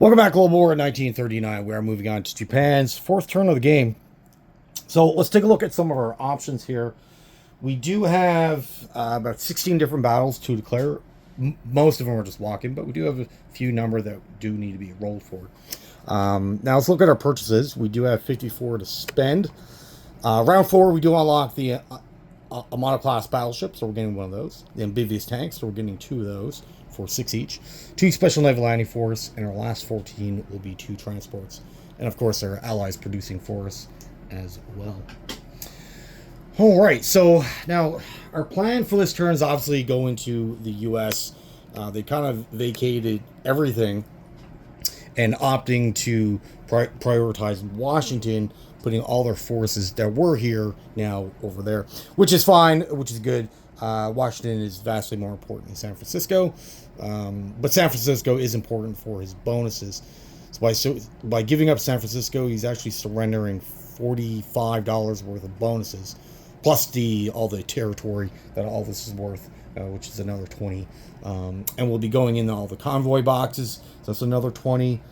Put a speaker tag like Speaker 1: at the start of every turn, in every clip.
Speaker 1: Welcome back, Global War in 1939. We are moving on to Japan's fourth turn of the game. So let's take a look at some of our options here. We do have about 16 different battles to declare. Most of them are just walk-in, but we do have a few number that do need to be rolled for. Now let's look at our purchases. We do have 54 to spend. Round 4, we do unlock the a monoclass battleship, so we're getting one of those. The amphibious tanks, so we're getting 2 of those for 6 each. 2 special naval landing force, and our last 14 will be 2 transports. And of course, our allies producing for us as well. Alright, so now our plan for this turn is obviously go into the US. They kind of vacated everything and opting to prioritize Washington, putting all their forces that were here now over there, which is fine, which is good. Washington is vastly more important than San Francisco, but San Francisco is important for his bonuses. So by giving up San Francisco, he's actually surrendering $45 worth of bonuses, plus all the territory that all this is worth, which is another 20. And we'll be going into all the convoy boxes, so that's another 20.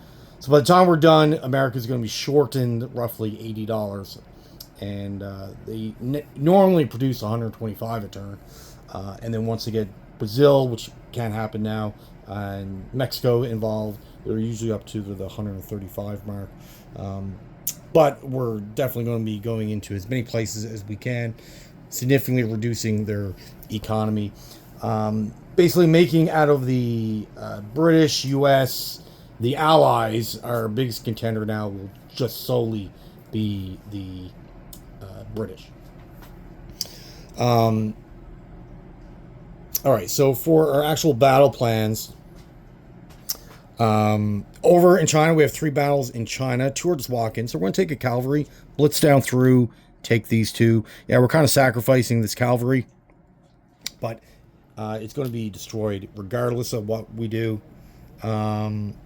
Speaker 1: So by the time we're done, America's going to be shortened roughly $80. And they normally produce 125 a turn. And then once they get Brazil, which can't happen now, and Mexico involved, they're usually up to the 135 mark. But we're definitely going to be going into as many places as we can, significantly reducing their economy. Basically making out of the British, US, the Allies, our biggest contender now will just solely be the British. All right, so for our actual battle plans, over in China, we have 3 battles in China. 2 are just walk-in, so we're going to take a cavalry, blitz down through, take these 2. Yeah, we're kind of sacrificing this cavalry, but it's going to be destroyed regardless of what we do. And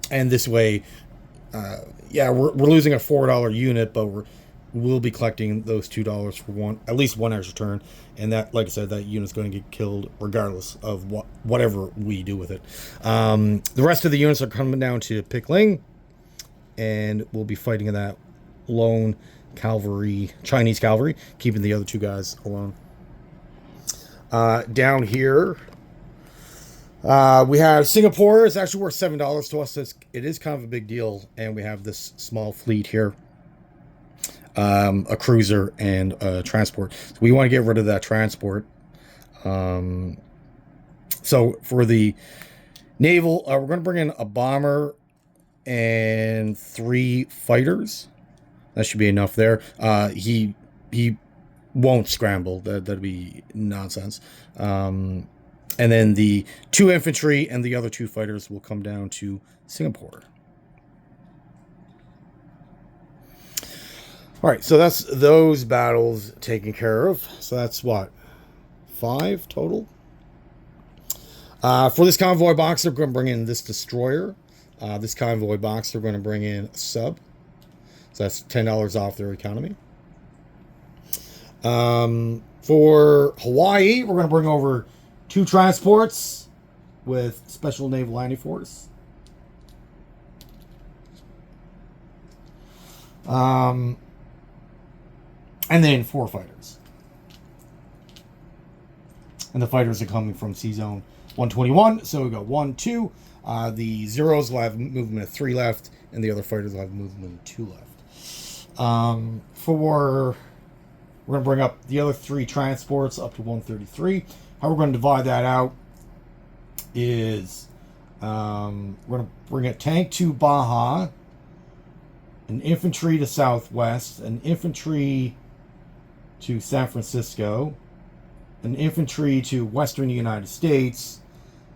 Speaker 1: this way, yeah, we're losing a $4 unit, but we'll be collecting those $2 for at least one extra turn, and that, like I said, that unit's going to get killed regardless of whatever we do with it. The rest of the units are coming down to Pickling, and we'll be fighting in that lone cavalry, Chinese cavalry, keeping the other 2 guys alone. Down here, we have Singapore. It's actually worth $7 to us. So it is kind of a big deal, and we have this small fleet here. A cruiser and a transport. So we want to get rid of that transport. So for the naval, we're going to bring in a bomber and 3 fighters. That should be enough there. He won't scramble. That'd be nonsense. And then the 2 infantry and the other 2 fighters will come down to Singapore. All right, so that's those battles taken care of. So that's what, 5 total? For this convoy box, they're going to bring in this destroyer. This convoy box, they're going to bring in a sub. So that's $10 off their economy. For Hawaii, we're going to bring over 2 transports with special naval landing force. And then 4 fighters. And the fighters are coming from C Zone 121. So we go 1, 2. The zeros will have movement of 3 left, and the other fighters will have movement of 2 left. We're going to bring up the other 3 transports up to 133. How we're going to divide that out is we're going to bring a tank to Baja, an infantry to Southwest, an infantry to San Francisco, an infantry to Western United States,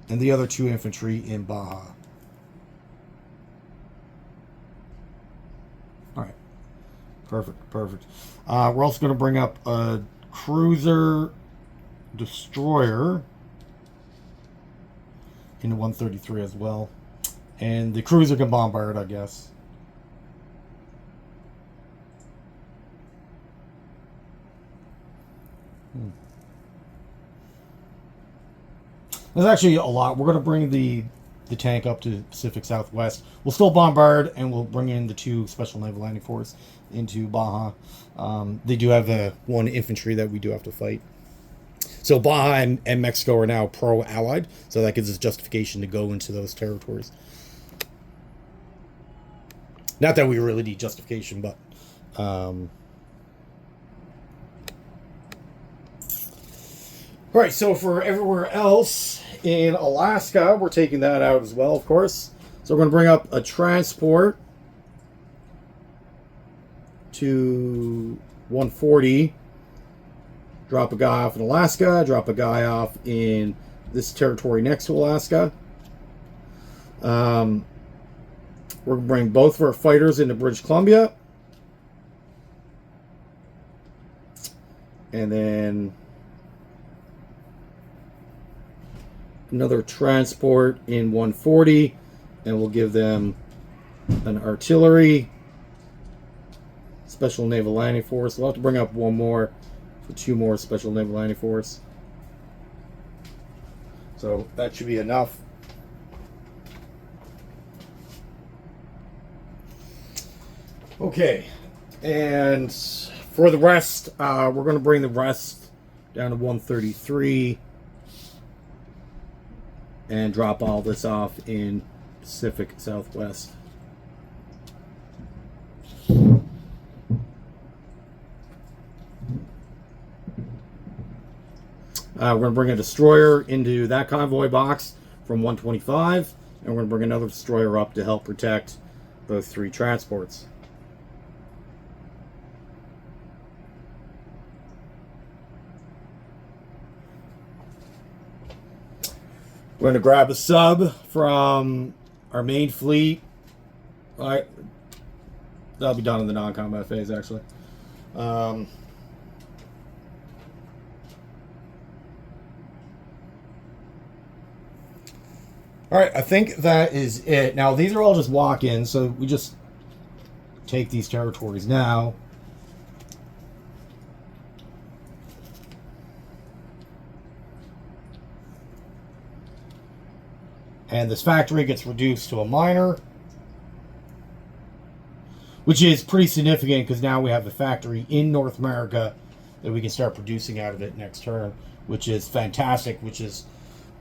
Speaker 1: and the other 2 infantry in Baja. All right. Perfect. We're also going to bring up a cruiser destroyer into 133 as well. And the cruiser can bombard, I guess. There's actually a lot. We're going to bring the the tank up to the Pacific Southwest. We'll still bombard, and we'll bring in the 2 Special Naval Landing Force into Baja. They do have the 1 infantry that we do have to fight. So Baja and Mexico are now pro-allied, so that gives us justification to go into those territories. Not that we really need justification, but... All right, so for everywhere else in Alaska, we're taking that out as well, of course. So we're going to bring up a transport to 140. Drop a guy off in Alaska. Drop a guy off in this territory next to Alaska. We're going to bring both of our fighters into British Columbia. And then... another transport in 140, and we'll give them an artillery, Special Naval Landing Force. We'll have to bring up 1 more for 2 more Special Naval Landing Force. So that should be enough. Okay, and for the rest, we're going to bring the rest down to 133. And drop all this off in Pacific Southwest. We're going to bring a destroyer into that convoy box from 125. And we're going to bring another destroyer up to help protect those 3 transports. We're going to grab a sub from our main fleet. All right. That'll be done in the non-combat phase, actually. All right, I think that is it. Now, these are all just walk-ins, so we just take these territories now. And this factory gets reduced to a minor, which is pretty significant because now we have a factory in North America that we can start producing out of it next turn, which is fantastic, which is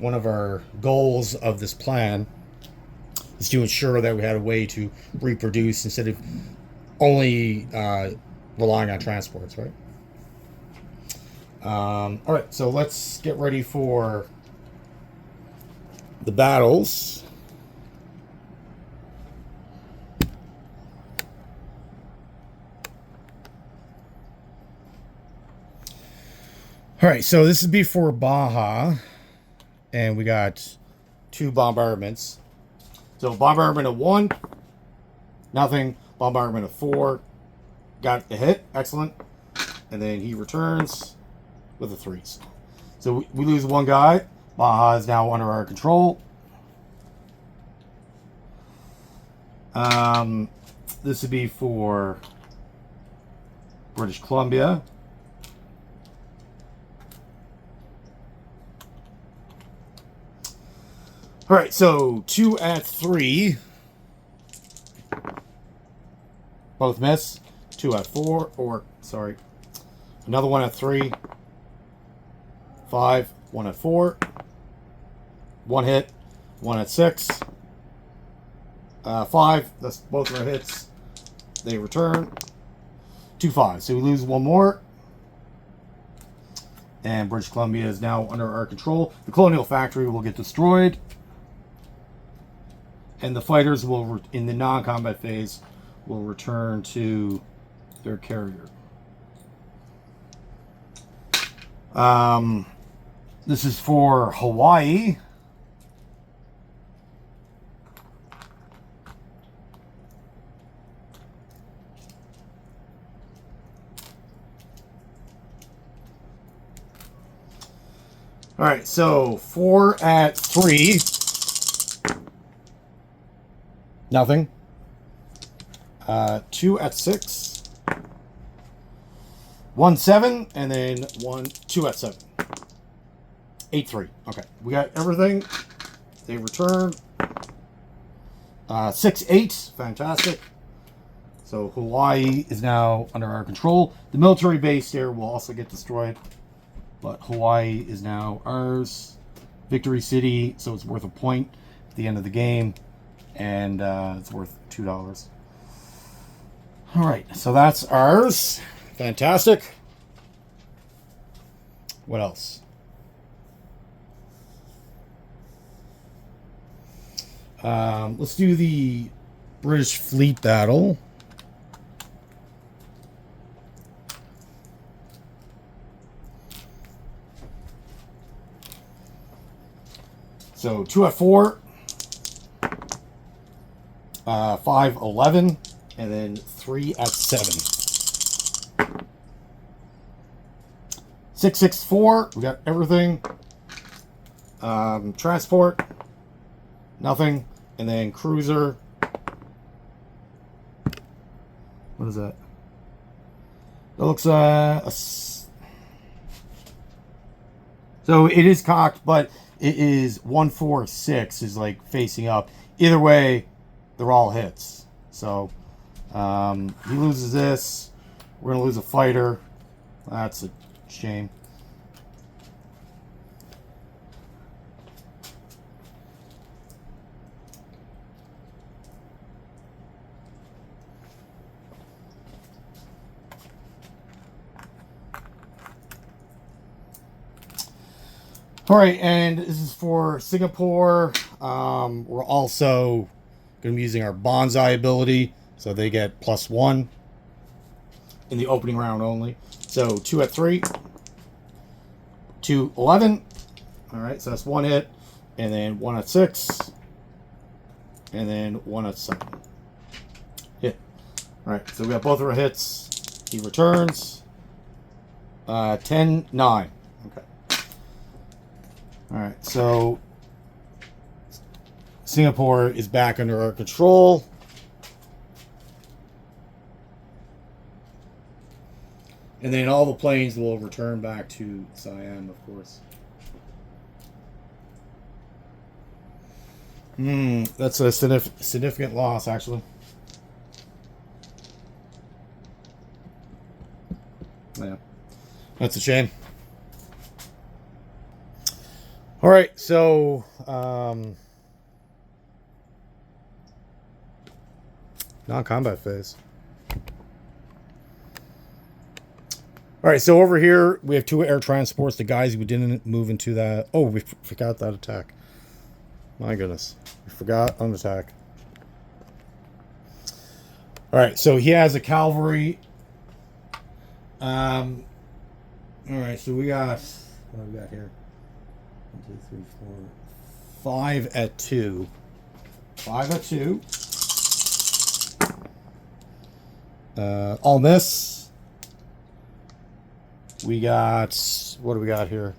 Speaker 1: one of our goals of this plan, is to ensure that we had a way to reproduce instead of only relying on transports, right? All right, so let's get ready for the battles. All right, so this is before Baja, and we got 2 bombardments. So bombardment of 1, nothing. Bombardment of 4, got the hit, excellent. And then he returns with a 3s. So we lose 1 guy. Baja is now under our control. This would be for British Columbia. All right, so 2 at 3. Both miss. 2 at 4, or sorry, another 1 at 3. 5, 1 at 4. 1 hit, 1 at 6. 5, that's both of our hits. They return. 2 5. So we lose 1 more. And British Columbia is now under our control. The Colonial Factory will get destroyed. And the fighters will, in the non-combat phase, will return to their carrier. This is for Hawaii. All right, so 4 at 3. Nothing. 2 at 6. 1 7, and then 2 at 7. 8 3. Okay, we got everything. They return. 6-8. Fantastic. So Hawaii is now under our control. The military base here will also get destroyed. But Hawaii is now ours. Victory City, so it's worth a point at the end of the game. And it's worth $2. Alright, so that's ours. Fantastic. What else? Let's do the British Fleet Battle. So 2 at 4, 5, 11, and then 3 at 7. 6, 6, 4. We got everything. Transport, nothing, and then cruiser. What is that? That looks so it is cocked, but it is 1, 4, 6 is like facing up. Either way, they're all hits. So he loses this. We're gonna lose a fighter. That's a shame. All right, and this is for Singapore. We're also going to be using our bonsai ability, so they get +1 in the opening round only. So 2 at 3, 2, 11. All right, so that's 1 hit, and then 1 at 6, and then 1 at 7. Hit. All right, so we got both of our hits. He returns. 10, 9. Okay. All right, so Singapore is back under our control. And then all the planes will return back to Siam, of course. That's a significant loss, actually. Yeah, that's a shame. All right, so non-combat phase. All right, so over here we have 2 air transports. The guys who didn't move into that. Oh, we forgot that attack. My goodness, we forgot on attack. All right, so he has a cavalry. All right, so we got what do we got here? 1, 2, 3, 4, 5 at 2. 5 at 2. All miss. We got, what do we got here?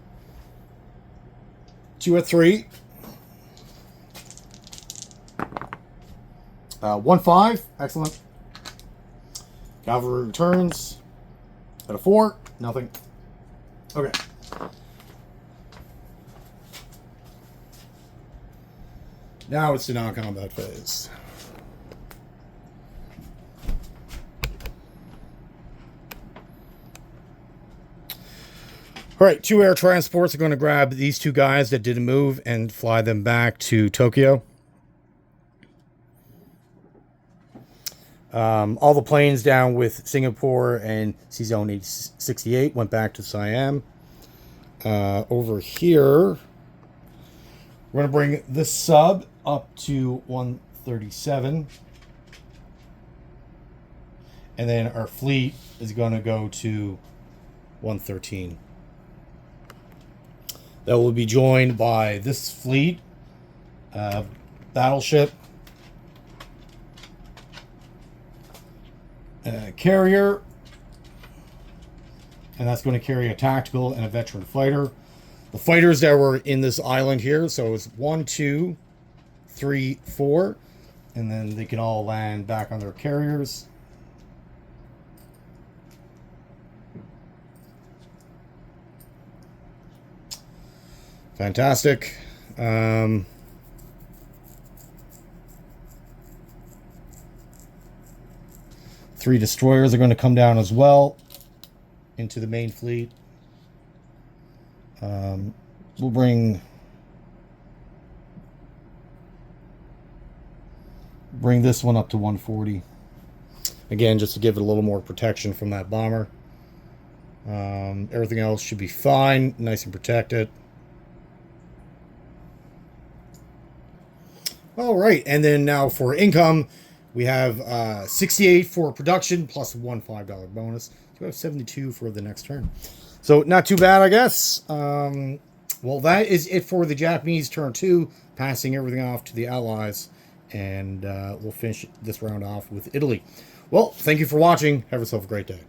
Speaker 1: 2 at 3. 1, 5. Excellent. Cavalry returns. At a 4. Nothing. Okay. Now it's the non-combat phase. All right, 2 air transports are going to grab these 2 guys that didn't move and fly them back to Tokyo. All the planes down with Singapore and C-Zone 68 went back to Siam. Over here, we're going to bring this sub up to 137. And then our fleet is going to go to 113. That will be joined by this fleet, battleship, carrier, and that's going to carry a tactical and a veteran fighter. The fighters that were in this island here, so it's 1, 2, 3, 4, and then they can all land back on their carriers. Fantastic. 3 destroyers are going to come down as well into the main fleet. We'll bring this one up to 140. Again, just to give it a little more protection from that bomber. Everything else should be fine, nice and protected. All right, and then now for income, we have 68 for production plus one $5 bonus. So we have 72 for the next turn. So not too bad, I guess. Well, that is it for the Japanese turn 2, passing everything off to the Allies. And we'll finish this round off with Italy. Well, thank you for watching. Have yourself a great day.